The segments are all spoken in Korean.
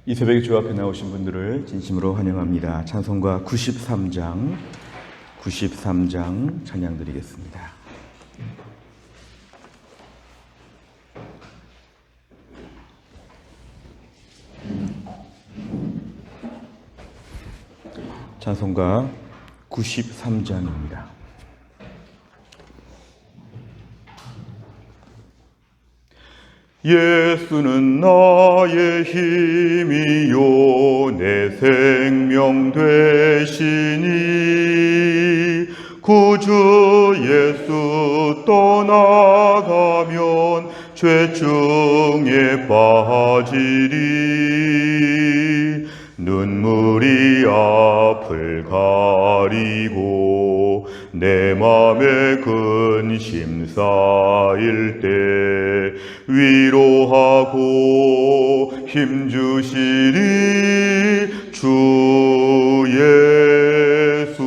이 새벽에 주 앞에 나오신 분들을 진심으로 환영합니다. 찬송가 93장 찬양 드리겠습니다. 찬송가 93장입니다. 예수는 나의 힘이요 내 생명 되시니 구주 예수 떠나가면 죄중에 빠지리. 눈물이 앞을 가리고 내 맘에 근심 쌓일 때 위로하고 힘주시리 주 예수.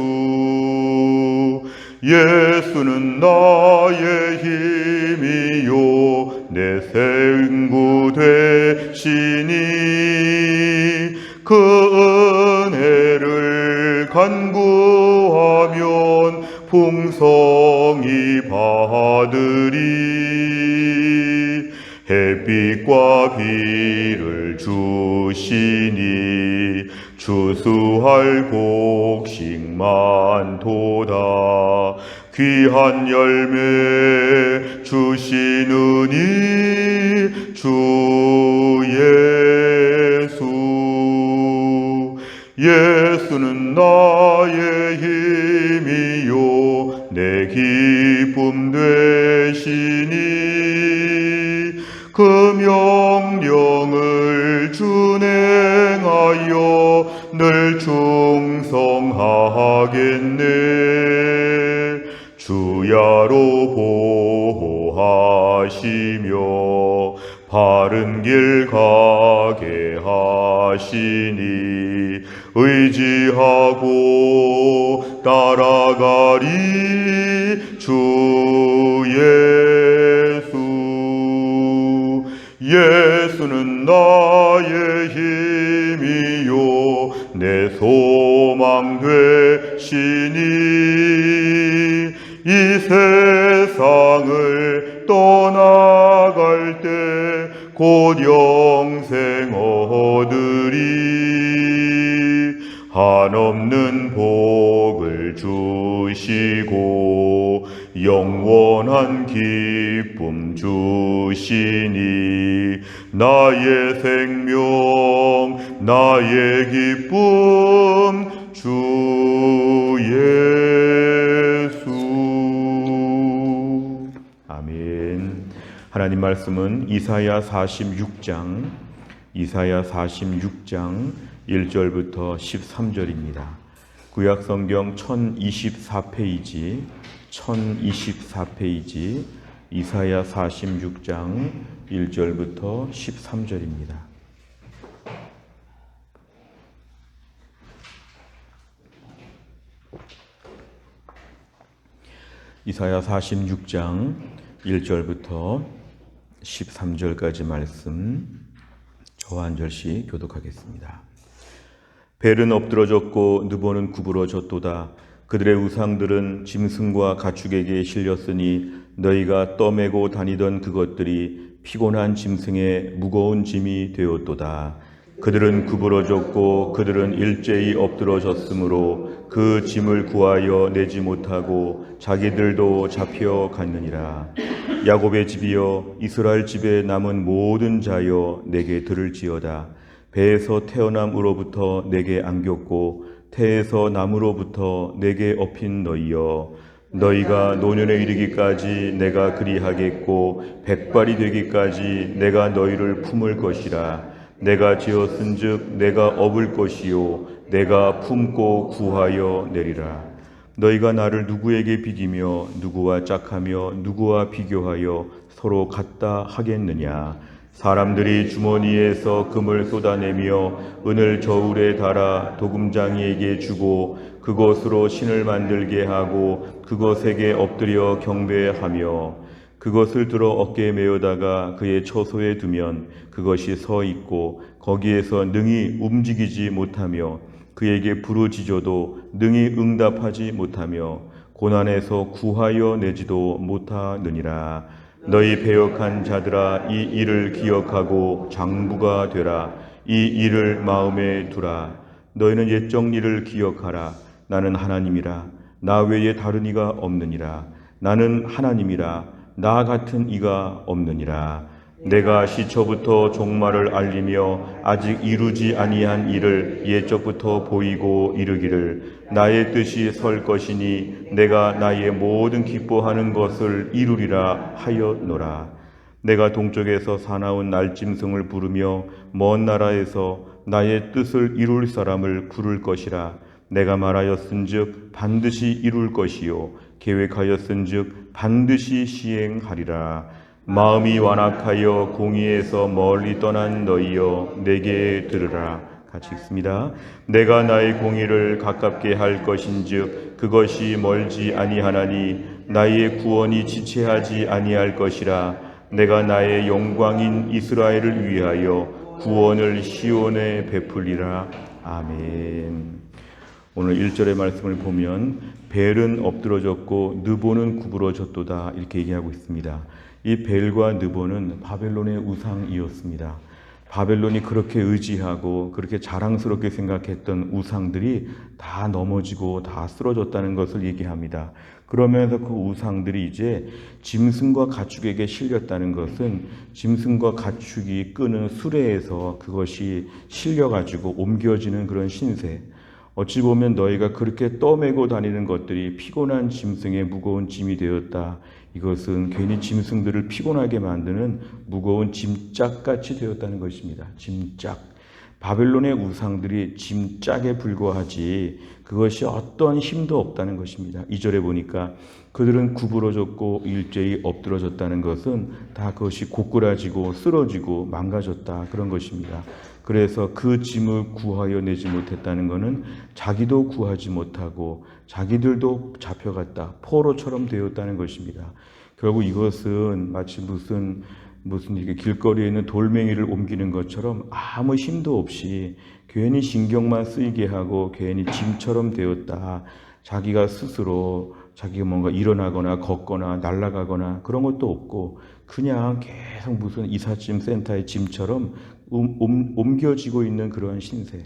예수는 나의 힘이요 내 생구 되시니 그 은혜를 간구하면 풍성히 받으리. 햇빛과 비를 주시니 추수할 곡식 많도다. 귀한 열매 주시느니 주 예수. 예수는 나의 힘이요 내 기쁨 되시니 그 명령을 준행하여 늘 충성하겠네. 주야로 보호하시며 바른 길 가게 하시니 의지하고 따라가리 주 예수. 예수는 나의 힘이요 내 소망 되시니 이 세상을 떠나갈 때 곧 영생 얻으리. 한없는 복을 주시고 영원한 기쁨 주시니 나의 생명 나의 기쁨 주 예수. 아멘. 하나님 말씀은 이사야 46장 1절부터 13절입니다. 구약 성경 1024페이지 이사야 46장 1절부터 13절입니다. 이사야 46장 1절부터 13절까지 말씀 저와 한 절씩 교독하겠습니다. 벨은 엎드러졌고 느보는 구부러졌도다. 그들의 우상들은 짐승과 가축에게 실렸으니 너희가 떠매고 다니던 그것들이 피곤한 짐승의 무거운 짐이 되었도다. 그들은 구부러졌고 그들은 일제히 엎드러졌으므로 그 짐을 구하여 내지 못하고 자기들도 잡혀갔느니라. 야곱의 집이여 이스라엘 집에 남은 모든 자여 내게 들을지어다. 배에서 태어남으로부터 내게 안겼고 태에서 남으로부터 내게 업힌 너희여, 너희가 노년에 이르기까지 내가 그리하겠고 백발이 되기까지 내가 너희를 품을 것이라. 내가 지었은즉 내가 업을 것이요 내가 품고 구하여 내리라. 너희가 나를 누구에게 비기며 누구와 짝하며 누구와 비교하여 서로 같다 하겠느냐. 사람들이 주머니에서 금을 쏟아내며 은을 저울에 달아 도금장이에게 주고 그것으로 신을 만들게 하고 그것에게 엎드려 경배하며 그것을 들어 어깨에 메어다가 그의 처소에 두면 그것이 서 있고 거기에서 능히 움직이지 못하며 그에게 부르짖어도 능히 응답하지 못하며 고난에서 구하여 내지도 못하느니라. 너희 배역한 자들아, 이 일을 기억하고 장부가 되라. 이 일을 마음에 두라. 너희는 옛적 일을 기억하라. 나는 하나님이라. 나 외에 다른 이가 없느니라. 나는 하나님이라. 나 같은 이가 없느니라. 내가 시초부터 종말을 알리며 아직 이루지 아니한 일을 옛적부터 보이고 이르기를 나의 뜻이 설 것이니 내가 나의 모든 기뻐하는 것을 이루리라 하였노라. 내가 동쪽에서 사나운 날짐승을 부르며 먼 나라에서 나의 뜻을 이룰 사람을 부를 것이라. 내가 말하였은즉 반드시 이룰 것이요 계획하였은즉 반드시 시행하리라. 마음이 완악하여 공의에서 멀리 떠난 너희여 내게 들으라. 같이 읽습니다. 내가 나의 공의를 가깝게 할 것인즉 그것이 멀지 아니하나니 나의 구원이 지체하지 아니할 것이라. 내가 나의 영광인 이스라엘을 위하여 구원을 시온에 베풀리라. 아멘. 오늘 1절의 말씀을 보면 벨은 엎드러졌고 느보는 구부러졌도다 이렇게 얘기하고 있습니다. 이 벨과 느보는 바벨론의 우상이었습니다. 바벨론이 그렇게 의지하고 그렇게 자랑스럽게 생각했던 우상들이 다 넘어지고 다 쓰러졌다는 것을 얘기합니다. 그러면서 그 우상들이 이제 짐승과 가축에게 실렸다는 것은 짐승과 가축이 끄는 수레에서 그것이 실려가지고 옮겨지는 그런 신세. 어찌 보면 너희가 그렇게 떠매고 다니는 것들이 피곤한 짐승의 무거운 짐이 되었다. 이것은 괜히 짐승들을 피곤하게 만드는 무거운 짐짝같이 되었다는 것입니다. 짐짝. 바벨론의 우상들이 짐짝에 불과하지 그것이 어떤 힘도 없다는 것입니다. 2절에 보니까 그들은 구부러졌고 일제히 엎드러졌다는 것은 다 그것이 고꾸라지고 쓰러지고 망가졌다 그런 것입니다. 그래서 그 짐을 구하여 내지 못했다는 것은 자기도 구하지 못하고 자기들도 잡혀갔다. 포로처럼 되었다는 것입니다. 결국 이것은 마치 무슨 이렇게 길거리에 있는 돌멩이를 옮기는 것처럼 아무 힘도 없이 괜히 신경만 쓰이게 하고 괜히 짐처럼 되었다. 자기가 스스로 자기가 뭔가 일어나거나 걷거나 날아가거나 그런 것도 없고 그냥 계속 무슨 이삿짐 센터의 짐처럼 옮겨지고 있는 그런 신세.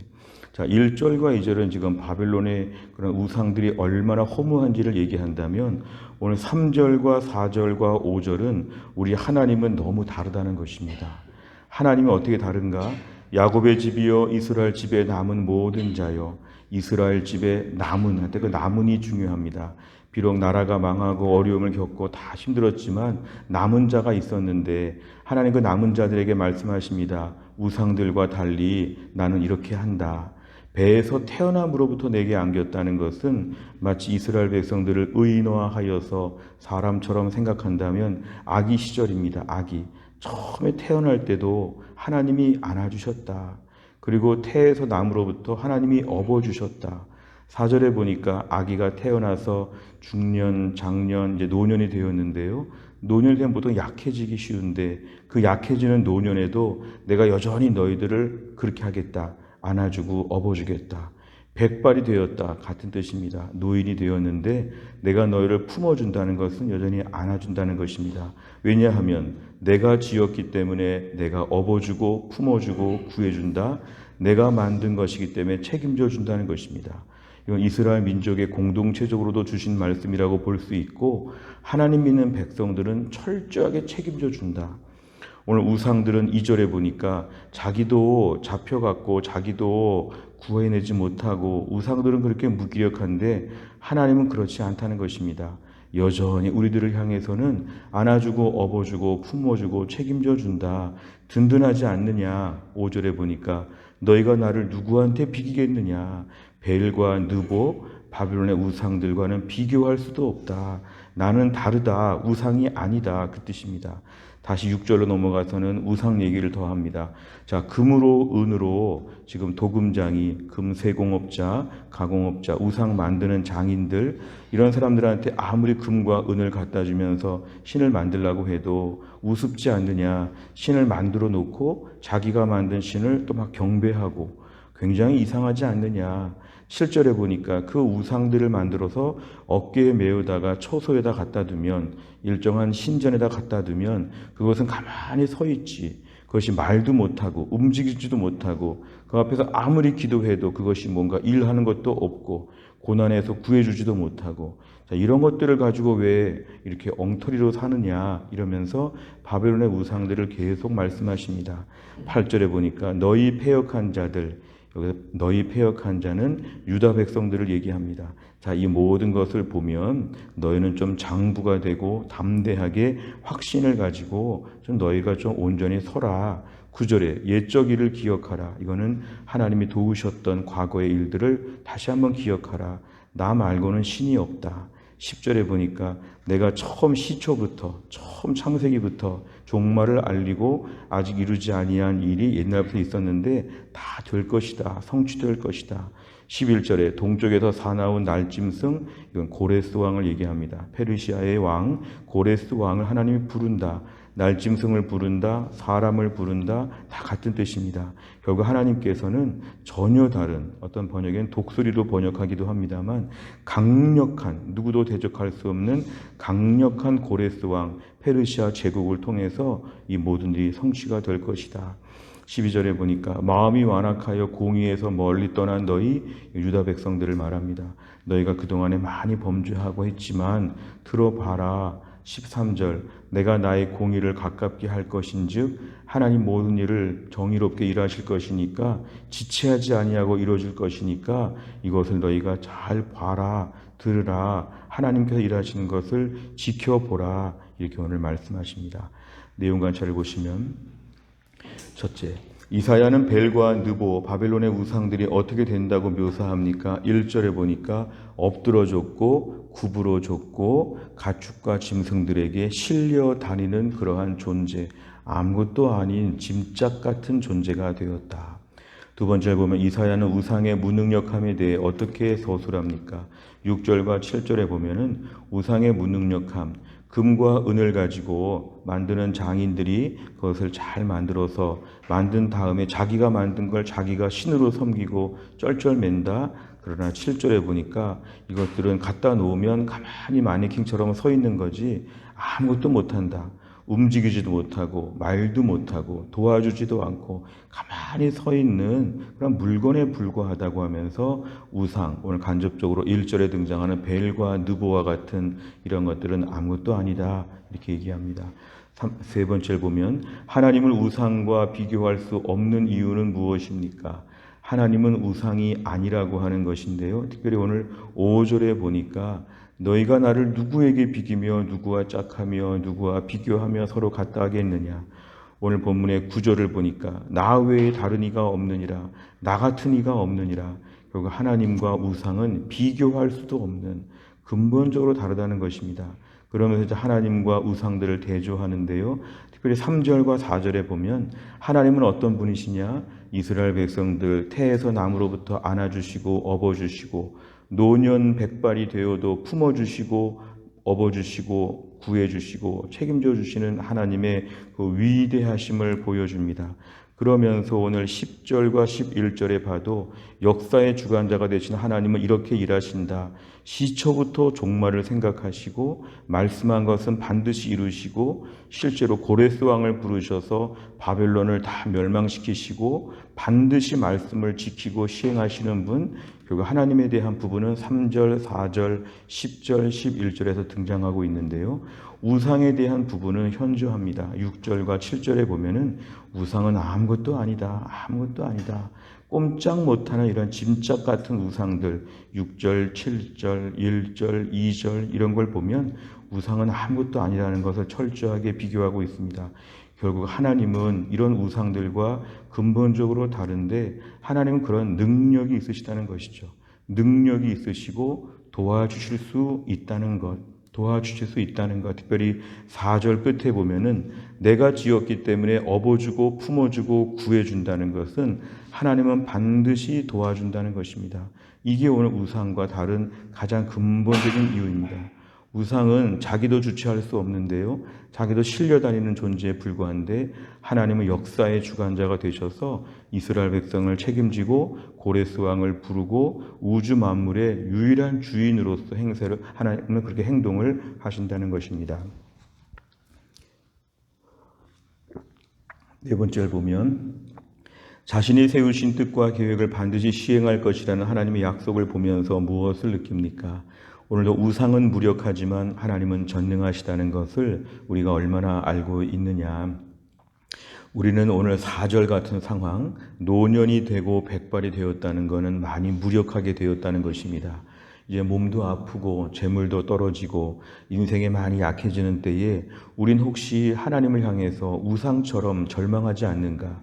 자, 1절과 2절은 지금 바벨론의 그런 우상들이 얼마나 허무한지를 얘기한다면 오늘 3절과 4절과 5절은 우리 하나님은 너무 다르다는 것입니다. 하나님은 어떻게 다른가? 야곱의 집이여 이스라엘 집에 남은 모든 자여. 이스라엘 집에 남은, 그 남은이 중요합니다. 비록 나라가 망하고 어려움을 겪고 다 힘들었지만 남은 자가 있었는데 하나님 그 남은 자들에게 말씀하십니다. 우상들과 달리 나는 이렇게 한다. 배에서 태어남으로부터 내게 안겼다는 것은 마치 이스라엘 백성들을 의인화하여서 사람처럼 생각한다면 아기 시절입니다. 아기. 처음에 태어날 때도 하나님이 안아주셨다. 그리고 태에서 남으로부터 하나님이 업어주셨다. 4절에 보니까 아기가 태어나서 중년, 장년, 이제 노년이 되었는데요. 노년이 되면 보통 약해지기 쉬운데 그 약해지는 노년에도 내가 여전히 너희들을 그렇게 하겠다. 안아주고 업어주겠다. 백발이 되었다. 같은 뜻입니다. 노인이 되었는데 내가 너희를 품어준다는 것은 여전히 안아준다는 것입니다. 왜냐하면 내가 지었기 때문에 내가 업어주고 품어주고 구해준다. 내가 만든 것이기 때문에 책임져 준다는 것입니다. 이건 이스라엘 민족의 공동체적으로도 주신 말씀이라고 볼 수 있고 하나님 믿는 백성들은 철저하게 책임져 준다. 오늘 우상들은 2절에 보니까 자기도 잡혀갔고 자기도 구해내지 못하고 우상들은 그렇게 무기력한데 하나님은 그렇지 않다는 것입니다. 여전히 우리들을 향해서는 안아주고 업어주고 품어주고 책임져 준다. 든든하지 않느냐. 5절에 보니까 너희가 나를 누구한테 비기겠느냐. 벨과 느보 바벨론의 우상들과는 비교할 수도 없다. 나는 다르다. 우상이 아니다. 그 뜻입니다. 다시 6절로 넘어가서는 우상 얘기를 더 합니다. 자, 금으로 은으로 지금 도금장이 금세공업자, 가공업자, 우상 만드는 장인들 이런 사람들한테 아무리 금과 은을 갖다 주면서 신을 만들라고 해도 우습지 않느냐. 신을 만들어 놓고 자기가 만든 신을 또 막 경배하고 굉장히 이상하지 않느냐. 실절에 보니까 그 우상들을 만들어서 어깨에 메우다가 처소에다 갖다 두면 일정한 신전에다 갖다 두면 그것은 가만히 서 있지. 그것이 말도 못하고 움직이지도 못하고 그 앞에서 아무리 기도해도 그것이 뭔가 일하는 것도 없고 고난에서 구해주지도 못하고 자, 이런 것들을 가지고 왜 이렇게 엉터리로 사느냐 이러면서 바벨론의 우상들을 계속 말씀하십니다. 8절에 보니까 너희 패역한 자들 여기서 너희 패역한 자는 유다 백성들을 얘기합니다. 자, 이 모든 것을 보면 너희는 좀 장부가 되고 담대하게 확신을 가지고 좀 너희가 좀 온전히 서라. 9절에 옛적 일을 기억하라. 이거는 하나님이 도우셨던 과거의 일들을 다시 한번 기억하라. 나 말고는 신이 없다. 10절에 보니까 내가 처음 시초부터 처음 창세기부터 종말을 알리고 아직 이루지 아니한 일이 옛날부터 있었는데 다 될 것이다. 성취될 것이다. 11절에 동쪽에서 사나운 날짐승 이건 고레스 왕을 얘기합니다. 페르시아의 왕 고레스 왕을 하나님이 부른다. 날짐승을 부른다. 사람을 부른다. 다 같은 뜻입니다. 결국 하나님께서는 전혀 다른 어떤 번역엔 독수리로 번역하기도 합니다만 강력한 누구도 대적할 수 없는 강력한 고레스 왕 페르시아 제국을 통해서 이 모든 일이 성취가 될 것이다. 12절에 보니까 마음이 완악하여 공의에서 멀리 떠난 너희 유다 백성들을 말합니다. 너희가 그동안에 많이 범죄하고 했지만 들어봐라. 13절 내가 나의 공의를 가깝게 할 것인즉 하나님 모든 일을 정의롭게 일하실 것이니까 지체하지 아니하고 이루어질 것이니까 이것을 너희가 잘 봐라. 들으라. 하나님께서 일하시는 것을 지켜보라. 이렇게 오늘 말씀하십니다. 내용 관찰을 보시면 첫째, 이사야는 벨과 느보, 바벨론의 우상들이 어떻게 된다고 묘사합니까? 1절에 보니까 엎드러졌고 구부러졌고 가축과 짐승들에게 실려 다니는 그러한 존재, 아무것도 아닌 짐짝 같은 존재가 되었다. 두 번째를 보면 이사야는 우상의 무능력함에 대해 어떻게 서술합니까? 6절과 7절에 보면은 우상의 무능력함, 금과 은을 가지고 만드는 장인들이 그것을 잘 만들어서 만든 다음에 자기가 만든 걸 자기가 신으로 섬기고 쩔쩔맨다. 그러나 7절에 보니까 이것들은 갖다 놓으면 가만히 마네킹처럼 서 있는 거지 아무것도 못한다. 움직이지도 못하고 말도 못하고 도와주지도 않고 가만히 서 있는 그런 물건에 불과하다고 하면서 우상, 오늘 간접적으로 1절에 등장하는 벨과 느보와 같은 이런 것들은 아무것도 아니다 이렇게 얘기합니다. 세 번째를 보면 하나님을 우상과 비교할 수 없는 이유는 무엇입니까? 하나님은 우상이 아니라고 하는 것인데요. 특별히 오늘 5절에 보니까 너희가 나를 누구에게 비기며 누구와 짝하며 누구와 비교하며 서로 같다 하겠느냐. 오늘 본문의 9절을 보니까 나 외에 다른 이가 없느니라. 나 같은 이가 없느니라. 결국 하나님과 우상은 비교할 수도 없는 근본적으로 다르다는 것입니다. 그러면서 이제 하나님과 우상들을 대조하는데요. 특별히 3절과 4절에 보면 하나님은 어떤 분이시냐? 이스라엘 백성들 태에서 나무로부터 안아주시고 업어주시고 노년 백발이 되어도 품어주시고 업어주시고 구해주시고 책임져 주시는 하나님의 그 위대하심을 보여줍니다. 그러면서 오늘 10절과 11절에 봐도 역사의 주관자가 되신 하나님은 이렇게 일하신다. 시초부터 종말을 생각하시고 말씀한 것은 반드시 이루시고 실제로 고레스 왕을 부르셔서 바벨론을 다 멸망시키시고 반드시 말씀을 지키고 시행하시는 분, 결국 하나님에 대한 부분은 3절, 4절, 10절, 11절에서 등장하고 있는데요. 우상에 대한 부분은 현저합니다. 6절과 7절에 보면은 우상은 아무것도 아니다. 아무것도 아니다. 꼼짝 못하는 이런 짐짝 같은 우상들 6절, 7절, 1절, 2절 이런 걸 보면 우상은 아무것도 아니라는 것을 철저하게 비교하고 있습니다. 결국 하나님은 이런 우상들과 근본적으로 다른데 하나님은 그런 능력이 있으시다는 것이죠. 능력이 있으시고 도와주실 수 있다는 것. 도와주실 수 있다는 것. 특별히 4절 끝에 보면은 내가 지었기 때문에 업어주고 품어주고 구해준다는 것은 하나님은 반드시 도와준다는 것입니다. 이게 오늘 우상과 다른 가장 근본적인 이유입니다. 우상은 자기도 주체할 수 없는데요, 자기도 실려다니는 존재에 불과한데 하나님은 역사의 주관자가 되셔서 이스라엘 백성을 책임지고 고레스 왕을 부르고 우주 만물의 유일한 주인으로서 행세를, 하나님은 그렇게 행동을 하신다는 것입니다. 네 번째를 보면 자신이 세우신 뜻과 계획을 반드시 시행할 것이라는 하나님의 약속을 보면서 무엇을 느낍니까? 오늘도 우상은 무력하지만 하나님은 전능하시다는 것을 우리가 얼마나 알고 있느냐. 우리는 오늘 4절 같은 상황, 노년이 되고 백발이 되었다는 것은 많이 무력하게 되었다는 것입니다. 이제 몸도 아프고 재물도 떨어지고 인생에 많이 약해지는 때에 우린 혹시 하나님을 향해서 우상처럼 절망하지 않는가?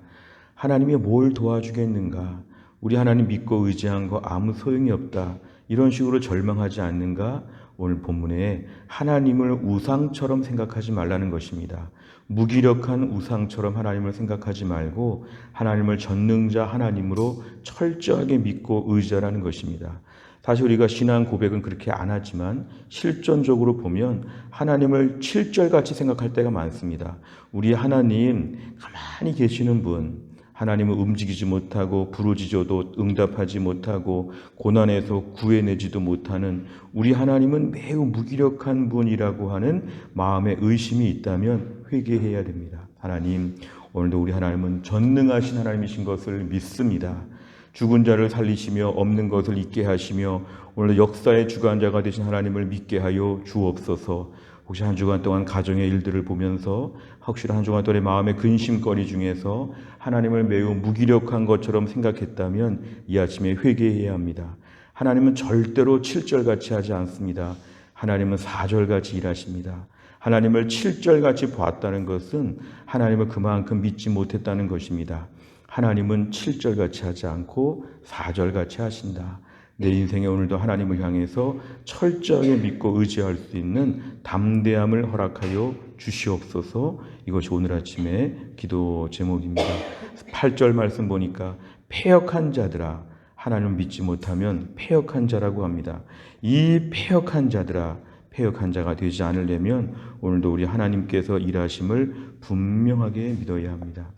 하나님이 뭘 도와주겠는가? 우리 하나님 믿고 의지한 거 아무 소용이 없다. 이런 식으로 절망하지 않는가? 오늘 본문에 하나님을 우상처럼 생각하지 말라는 것입니다. 무기력한 우상처럼 하나님을 생각하지 말고 하나님을 전능자 하나님으로 철저하게 믿고 의지하라는 것입니다. 사실 우리가 신앙 고백은 그렇게 안 하지만 실존적으로 보면 하나님을 칠절같이 생각할 때가 많습니다. 우리 하나님 가만히 계시는 분, 하나님은 움직이지 못하고 부르짖어도 응답하지 못하고 고난에서 구해내지도 못하는 우리 하나님은 매우 무기력한 분이라고 하는 마음의 의심이 있다면 회개해야 됩니다. 하나님, 오늘도 우리 하나님은 전능하신 하나님이신 것을 믿습니다. 죽은 자를 살리시며 없는 것을 있게 하시며 오늘 역사의 주관자가 되신 하나님을 믿게 하여 주옵소서. 혹시 한 주간 동안 가정의 일들을 보면서 혹시 한 주간 동안의 마음의 근심거리 중에서 하나님을 매우 무기력한 것처럼 생각했다면 이 아침에 회개해야 합니다. 하나님은 절대로 7절같이 하지 않습니다. 하나님은 4절같이 일하십니다. 하나님을 7절같이 보았다는 것은 하나님을 그만큼 믿지 못했다는 것입니다. 하나님은 7절같이 하지 않고 4절같이 하신다. 내 인생에 오늘도 하나님을 향해서 철저하게 믿고 의지할 수 있는 담대함을 허락하여 주시옵소서. 이것이 오늘 아침의 기도 제목입니다. 8절 말씀 보니까 패역한 자들아, 하나님을 믿지 못하면 패역한 자라고 합니다. 이 패역한 자들아, 패역한 자가 되지 않으려면 오늘도 우리 하나님께서 일하심을 분명하게 믿어야 합니다.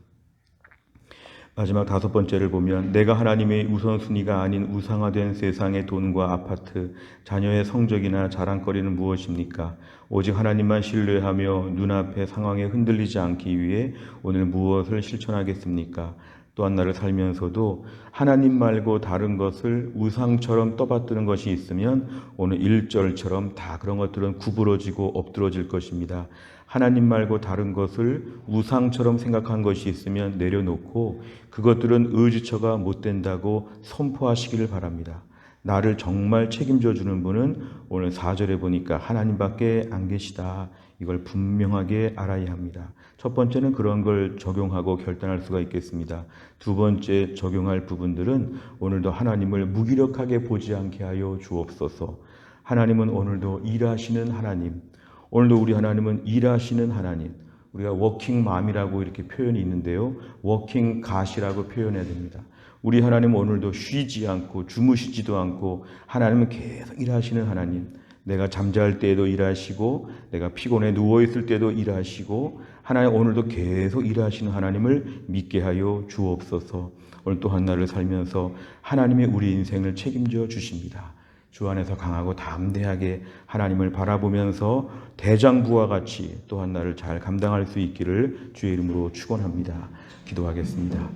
마지막 5번째를 보면 내가 하나님의 우선순위가 아닌 우상화된 세상의 돈과 아파트, 자녀의 성적이나 자랑거리는 무엇입니까? 오직 하나님만 신뢰하며 눈앞의 상황에 흔들리지 않기 위해 오늘 무엇을 실천하겠습니까? 또한 나를 살면서도 하나님 말고 다른 것을 우상처럼 떠받드는 것이 있으면 오늘 1절처럼 다 그런 것들은 구부러지고 엎드러질 것입니다. 하나님 말고 다른 것을 우상처럼 생각한 것이 있으면 내려놓고 그것들은 의지처가 못 된다고 선포하시기를 바랍니다. 나를 정말 책임져 주는 분은 오늘 4절에 보니까 하나님밖에 안 계시다. 이걸 분명하게 알아야 합니다. 첫 번째는 그런 걸 적용하고 결단할 수가 있겠습니다. 두 번째 적용할 부분들은 오늘도 하나님을 무기력하게 보지 않게 하여 주옵소서. 하나님은 오늘도 일하시는 하나님, 오늘도 우리 하나님은 일하시는 하나님, 우리가 워킹맘이라고 이렇게 표현이 있는데요, 워킹갓이라고 표현해야 됩니다. 우리 하나님은 오늘도 쉬지 않고 주무시지도 않고 하나님은 계속 일하시는 하나님, 내가 잠잘 때에도 일하시고 내가 피곤해 누워있을 때도 일하시고 하나님 오늘도 계속 일하시는 하나님을 믿게 하여 주옵소서. 오늘 또 한 날을 살면서 하나님이 우리 인생을 책임져 주십니다. 주 안에서 강하고 담대하게 하나님을 바라보면서 대장부와 같이 또 한 날을 잘 감당할 수 있기를 주의 이름으로 축원합니다. 기도하겠습니다.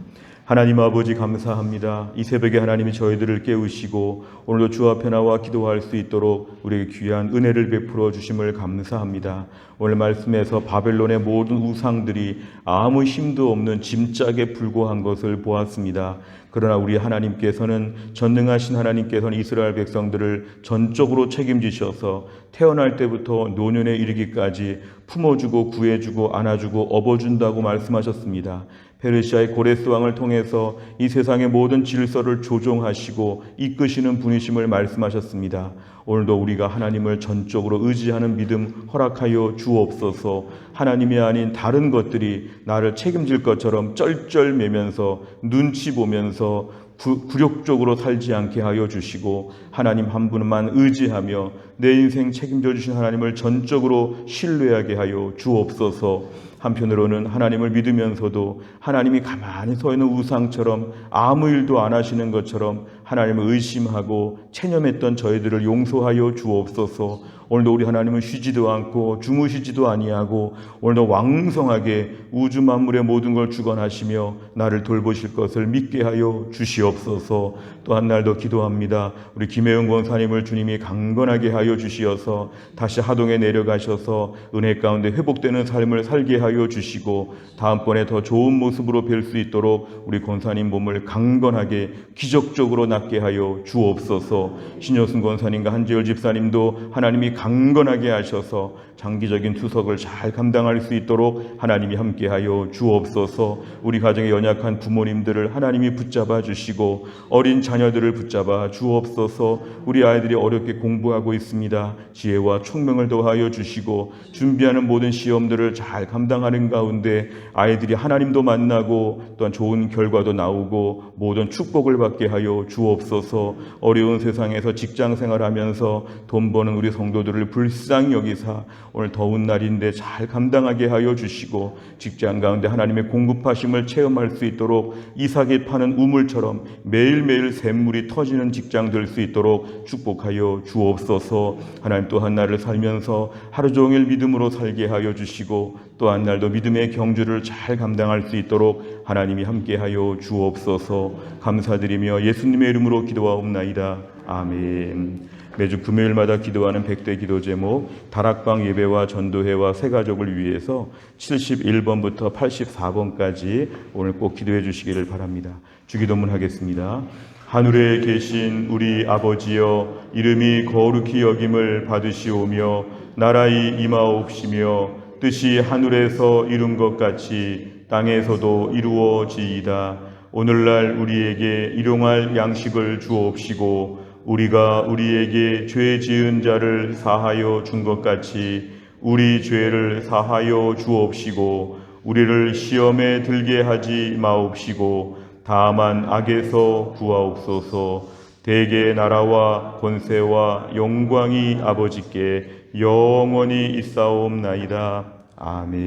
하나님 아버지 감사합니다. 이 새벽에 하나님이 저희들을 깨우시고 오늘도 주 앞에 나와 기도할 수 있도록 우리에게 귀한 은혜를 베풀어 주심을 감사합니다. 오늘 말씀에서 바벨론의 모든 우상들이 아무 힘도 없는 짐짝에 불과한 것을 보았습니다. 그러나 우리 하나님께서는 전능하신 하나님께서는 이스라엘 백성들을 전적으로 책임지셔서 태어날 때부터 노년에 이르기까지 품어주고 구해주고 안아주고 업어준다고 말씀하셨습니다. 페르시아의 고레스 왕을 통해서 이 세상의 모든 질서를 조종하시고 이끄시는 분이심을 말씀하셨습니다. 오늘도 우리가 하나님을 전적으로 의지하는 믿음 허락하여 주옵소서. 하나님이 아닌 다른 것들이 나를 책임질 것처럼 쩔쩔매면서 눈치 보면서 굴욕적으로 살지 않게 하여 주시고, 하나님 한 분만 의지하며 내 인생 책임져 주신 하나님을 전적으로 신뢰하게 하여 주옵소서. 한편으로는 하나님을 믿으면서도 하나님이 가만히 서 있는 우상처럼 아무 일도 안 하시는 것처럼 하나님을 의심하고 체념했던 저희들을 용서하여 주옵소서. 오늘도 우리 하나님은 쉬지도 않고 주무시지도 아니하고 오늘도 왕성하게 우주 만물의 모든 걸 주관하시며 나를 돌보실 것을 믿게 하여 주시옵소서. 또 한 날 더 기도합니다. 우리 김혜영 권사님을 주님이 강건하게 하여 주시어서 다시 하동에 내려가셔서 은혜 가운데 회복되는 삶을 살게 하여 주시고, 다음번에 더 좋은 모습으로 뵐 수 있도록 우리 권사님 몸을 강건하게 기적적으로 낫게 하여 주옵소서. 신효순 권사님과 한지열 집사님도 하나님이 강건하게 하셔서 장기적인 투석을 잘 감당할 수 있도록 하나님이 함께하여 주옵소서. 우리 가정의 연약한 부모님들을 하나님이 붙잡아 주시고 어린 자녀들을 붙잡아 주옵소서. 우리 아이들이 어렵게 공부하고 있습니다. 지혜와 총명을 더하여 주시고 준비하는 모든 시험들을 잘 감당하는 가운데 아이들이 하나님도 만나고 또한 좋은 결과도 나오고 모든 축복을 받게 하여 주옵소서. 어려운 세상에서 직장 생활하면서 돈 버는 우리 성도들을 불쌍히 여기사 오늘 더운 날인데 잘 감당하게 하여 주시고, 직장 가운데 하나님의 공급하심을 체험할 수 있도록 이삭이 파는 우물처럼 매일매일 샘물이 터지는 직장 될 수 있도록 축복하여 주옵소서. 하나님 또 한 날을 살면서 하루 종일 믿음으로 살게 하여 주시고 또 한 날도 믿음의 경주를 잘 감당할 수 있도록 하나님이 함께하여 주옵소서. 감사드리며 예수님의 이름으로 기도하옵나이다. 아멘. 매주 금요일마다 기도하는 100대 기도 제목 다락방 예배와 전도회와 새가족을 위해서 71번부터 84번까지 오늘 꼭 기도해 주시기를 바랍니다. 주기도문 하겠습니다. 하늘에 계신 우리 아버지여, 이름이 거룩히 여김을 받으시오며 나라의 임하옵시며 뜻이 하늘에서 이룬 것 같이 땅에서도 이루어지이다. 오늘날 우리에게 일용할 양식을 주옵시고 우리가 우리에게 죄 지은 자를 사하여 준 것 같이 우리 죄를 사하여 주옵시고 우리를 시험에 들게 하지 마옵시고 다만 악에서 구하옵소서. 대개 나라와 권세와 영광이 아버지께 영원히 있사옵나이다. 아멘.